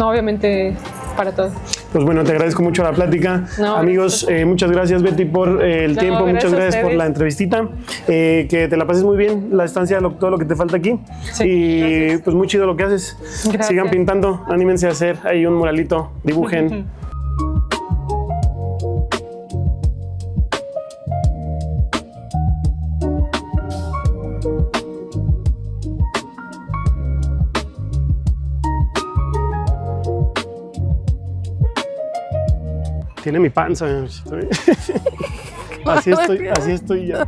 obviamente para todo. Pues bueno, te agradezco mucho la plática. Amigos, muchas gracias Betty por el tiempo, muchas gracias por la entrevistita. Que te la pases muy bien, la estancia, todo lo que te falta aquí. Y gracias. Pues muy chido lo que haces. Gracias. Sigan pintando, anímense a hacer ahí un muralito, dibujen. Tiene mi panza. Así estoy ya.